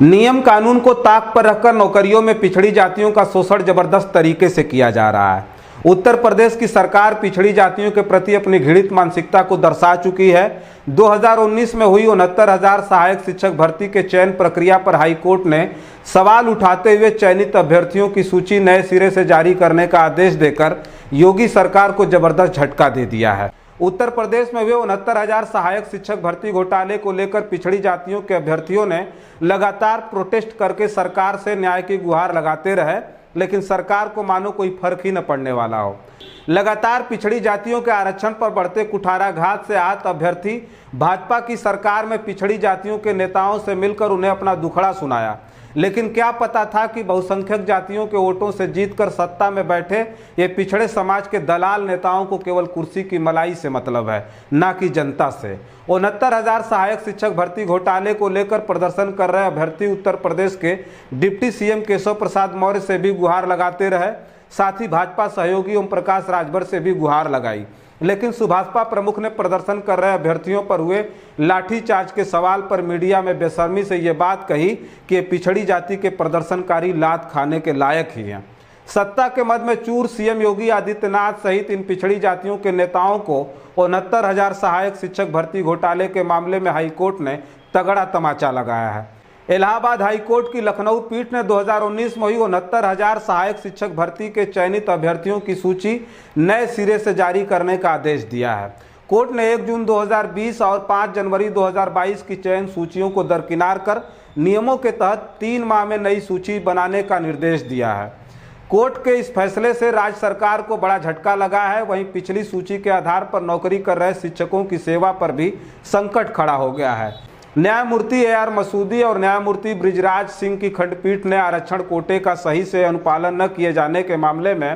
नियम कानून को ताक पर रखकर नौकरियों में पिछड़ी जातियों का शोषण जबरदस्त तरीके से किया जा रहा है। उत्तर प्रदेश की सरकार पिछड़ी जातियों के प्रति अपनी घृणित मानसिकता को दर्शा चुकी है। 2019 में हुई 69,000 सहायक शिक्षक भर्ती के चयन प्रक्रिया पर हाईकोर्ट ने सवाल उठाते हुए चयनित अभ्यर्थियों की सूची नए सिरे से जारी करने का आदेश देकर योगी सरकार को जबरदस्त झटका दे दिया है। उत्तर प्रदेश में हुए 69,000 सहायक शिक्षक भर्ती घोटाले को लेकर पिछड़ी जातियों के अभ्यर्थियों ने लगातार प्रोटेस्ट करके सरकार से न्याय की गुहार लगाते रहे, लेकिन सरकार को मानो कोई फर्क ही न पड़ने वाला हो। लगातार पिछड़ी जातियों के आरक्षण पर बढ़ते कुठाराघात से आहत अभ्यर्थी भाजपा की सरकार में पिछड़ी जातियों के नेताओं से मिलकर उन्हें अपना दुखड़ा सुनाया, लेकिन क्या पता था कि बहुसंख्यक जातियों के वोटों से जीतकर सत्ता में बैठे ये पिछड़े समाज के दलाल नेताओं को केवल कुर्सी की मलाई से मतलब है, ना कि जनता से। 69,000 सहायक शिक्षक भर्ती घोटाले को लेकर प्रदर्शन कर रहे अभ्यर्थी उत्तर प्रदेश के डिप्टी सीएम केशव प्रसाद मौर्य से भी गुहार लगाते रहे, साथ ही भाजपा सहयोगी ओम प्रकाश राजभर से भी गुहार लगाई, लेकिन सुभाषपा प्रमुख ने प्रदर्शन कर रहे अभ्यर्थियों पर हुए लाठीचार्ज के सवाल पर मीडिया में बेशर्मी से ये बात कही कि ये पिछड़ी जाति के प्रदर्शनकारी लात खाने के लायक ही हैं। सत्ता के मद में चूर सीएम योगी आदित्यनाथ सहित इन पिछड़ी जातियों के नेताओं को 69,000 सहायक शिक्षक भर्ती घोटाले के मामले में हाईकोर्ट ने तगड़ा तमाचा लगाया है। इलाहाबाद हाईकोर्ट की लखनऊ पीठ ने 2019 में हुई 69,000 सहायक शिक्षक भर्ती के चयनित अभ्यर्थियों की सूची नए सिरे से जारी करने का आदेश दिया है। कोर्ट ने 1 जून 2020 और 5 जनवरी 2022 की चयन सूचियों को दरकिनार कर नियमों के तहत 3 माह में नई सूची बनाने का निर्देश दिया है। कोर्ट के इस फैसले से राज्य सरकार को बड़ा झटका लगा है। वहीं पिछली सूची के आधार पर नौकरी कर रहे शिक्षकों की सेवा पर भी संकट खड़ा हो गया है। न्यायमूर्ति AR मसूदी और न्यायमूर्ति बृजराज सिंह की खंडपीठ ने आरक्षण कोटे का सही से अनुपालन न किए जाने के मामले में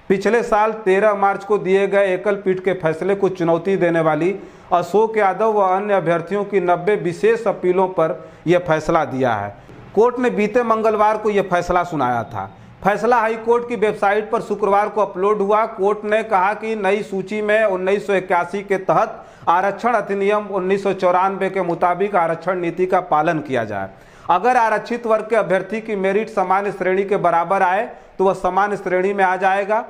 पिछले साल 13 मार्च को दिए गए एकल पीठ के फैसले को चुनौती देने वाली अशोक यादव व अन्य अभ्यर्थियों की 90 विशेष अपीलों पर यह फैसला दिया है। कोर्ट ने बीते मंगलवार को यह फैसला सुनाया था। फैसला हाईकोर्ट की वेबसाइट पर शुक्रवार को अपलोड हुआ। कोर्ट ने कहा कि नई सूची में 1981 के तहत आरक्षण अधिनियम 1994 के मुताबिक आरक्षण नीति का पालन किया जाए। अगर आरक्षित वर्ग के अभ्यर्थी की मेरिट सामान्य श्रेणी के बराबर आए तो वह सामान्य श्रेणी में आ जाएगा।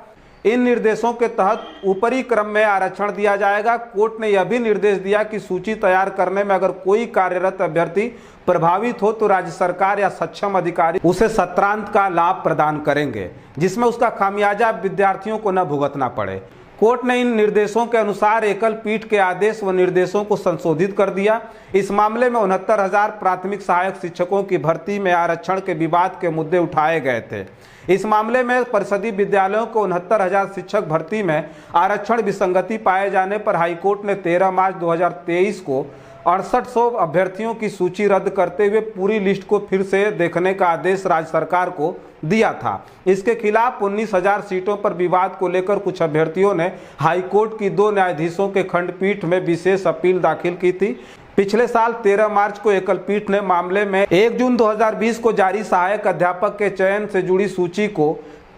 इन निर्देशों के तहत ऊपरी क्रम में आरक्षण दिया जाएगा। कोर्ट ने यह भी निर्देश दिया कि सूची तैयार करने में अगर कोई कार्यरत अभ्यर्थी प्रभावित हो तो राज्य सरकार या सक्षम अधिकारी उसे सत्रांत का लाभ प्रदान करेंगे, जिसमें उसका खामियाजा विद्यार्थियों को न भुगतना पड़े। कोर्ट ने इन निर्देशों के अनुसार एकल पीठ के आदेश व निर्देशों को संशोधित कर दिया। इस मामले में 69,000 प्राथमिक सहायक शिक्षकों की भर्ती में आरक्षण के विवाद के मुद्दे उठाए गए थे। इस मामले में परिषदीय विद्यालयों को 69,000 शिक्षक भर्ती में आरक्षण विसंगति पाए जाने पर हाईकोर्ट ने 13 मार्च 2023 को 6800 अभ्यर्थियों की सूची रद्द करते हुए पूरी लिस्ट को फिर से देखने का आदेश राज्य सरकार को दिया था। इसके खिलाफ 19,000 सीटों पर विवाद को लेकर कुछ अभ्यर्थियों ने हाईकोर्ट की 2 न्यायाधीशों के खंडपीठ में विशेष अपील दाखिल की थी। पिछले साल 13 मार्च को एकल पीठ ने मामले में 1 जून 2020 को जारी सहायक अध्यापक के चयन से जुड़ी सूची को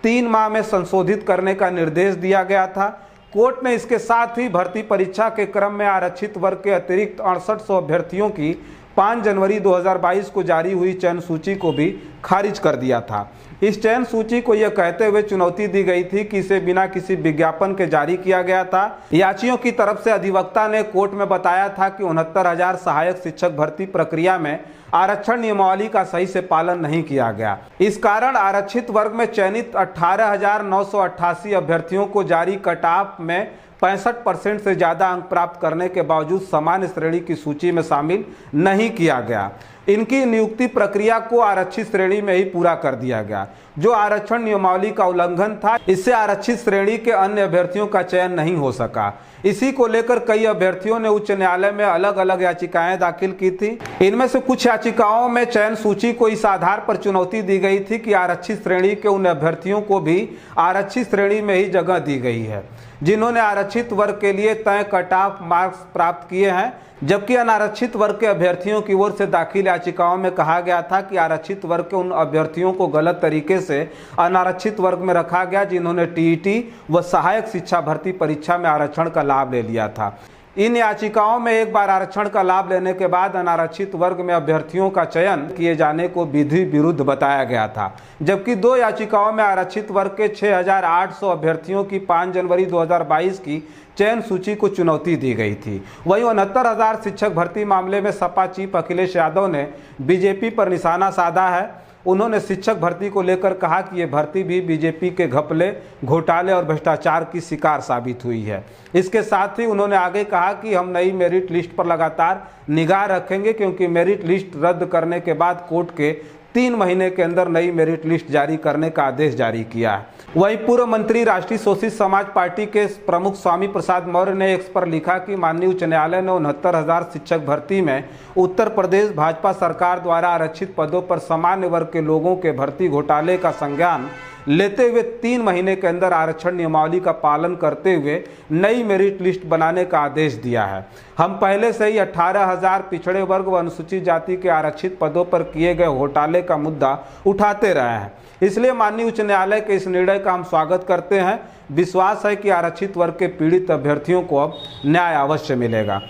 3 माह में संशोधित करने का निर्देश दिया गया था। कोर्ट ने इसके साथ ही भर्ती परीक्षा के क्रम में आरक्षित वर्ग के अतिरिक्त 6800 अभ्यर्थियों की 5 जनवरी 2022 को जारी हुई चयन सूची को भी खारिज कर दिया था। इस चयन सूची को यह कहते हुए चुनौती दी गई थी कि इसे बिना किसी विज्ञापन के जारी किया गया था। याचियों की तरफ से अधिवक्ता ने कोर्ट में बताया था कि 69,000 सहायक शिक्षक भर्ती प्रक्रिया में आरक्षण नियमावली का सही से पालन नहीं किया गया। इस कारण आरक्षित वर्ग में चयनित 18,988 अभ्यर्थियों को जारी कट ऑफ में 65% से ज़्यादा अंक प्राप्त करने के बावजूद सामान्य श्रेणी की सूची में शामिल नहीं किया गया। इनकी नियुक्ति प्रक्रिया को आरक्षित श्रेणी में ही पूरा कर दिया गया, जो आरक्षण नियमावली का उल्लंघन था। इससे आरक्षित श्रेणी के अन्य अभ्यर्थियों का चयन नहीं हो सका। इसी को लेकर कई अभ्यर्थियों ने उच्च न्यायालय में अलग अलग याचिकाएं दाखिल की थी। इनमें से कुछ याचिकाओं में चयन सूची को इस आधार पर चुनौती दी गई थी कि आरक्षित श्रेणी के उन अभ्यर्थियों को भी आरक्षित श्रेणी में ही जगह दी गई है जिन्होंने आरक्षित वर्ग के लिए तय कट ऑफ मार्क्स प्राप्त किए हैं, जबकि अनारक्षित वर्ग के अभ्यर्थियों की ओर से दाखिल याचिकाओं में कहा गया था कि आरक्षित वर्ग के उन अभ्यर्थियों को गलत तरीके से अनारक्षित वर्ग में रखा गया जिन्होंने TET व सहायक शिक्षा भर्ती परीक्षा में आरक्षण का लाभ ले लिया था। इन याचिकाओं में एक बार आरक्षण का लाभ लेने के बाद अनारक्षित वर्ग में अभ्यर्थियों का चयन किए जाने को विधि विरुद्ध बताया गया था, जबकि 2 याचिकाओं में आरक्षित वर्ग के 6,800 अभ्यर्थियों की 5 जनवरी 2022 की चयन सूची को चुनौती दी गई थी। वहीं 69,000 शिक्षक भर्ती मामले में सपा चीफ अखिलेश यादव ने बीजेपी पर निशाना साधा है। उन्होंने शिक्षक भर्ती को लेकर कहा कि ये भर्ती भी बीजेपी के घपले, घोटाले और भ्रष्टाचार की शिकार साबित हुई है। इसके साथ ही उन्होंने आगे कहा कि हम नई मेरिट लिस्ट पर लगातार निगाह रखेंगे, क्योंकि मेरिट लिस्ट रद्द करने के बाद कोर्ट के 3 महीने के अंदर नई मेरिट लिस्ट जारी करने का आदेश जारी किया है। वहीं पूर्व मंत्री राष्ट्रीय शोषित समाज पार्टी के प्रमुख स्वामी प्रसाद मौर्य ने एक्स पर लिखा कि माननीय उच्च न्यायालय ने 69,000 शिक्षक भर्ती में उत्तर प्रदेश भाजपा सरकार द्वारा आरक्षित पदों पर सामान्य वर्ग के लोगों के भर्ती घोटाले का संज्ञान लेते हुए 3 महीने के अंदर आरक्षण नियमावली का पालन करते हुए नई मेरिट लिस्ट बनाने का आदेश दिया है। हम पहले से ही 18,000 पिछड़े वर्ग व अनुसूचित जाति के आरक्षित पदों पर किए गए घोटाले का मुद्दा उठाते रहे हैं, इसलिए माननीय उच्च न्यायालय के इस निर्णय का हम स्वागत करते हैं। विश्वास है कि आरक्षित वर्ग के पीड़ित अभ्यर्थियों को अब न्याय अवश्य मिलेगा।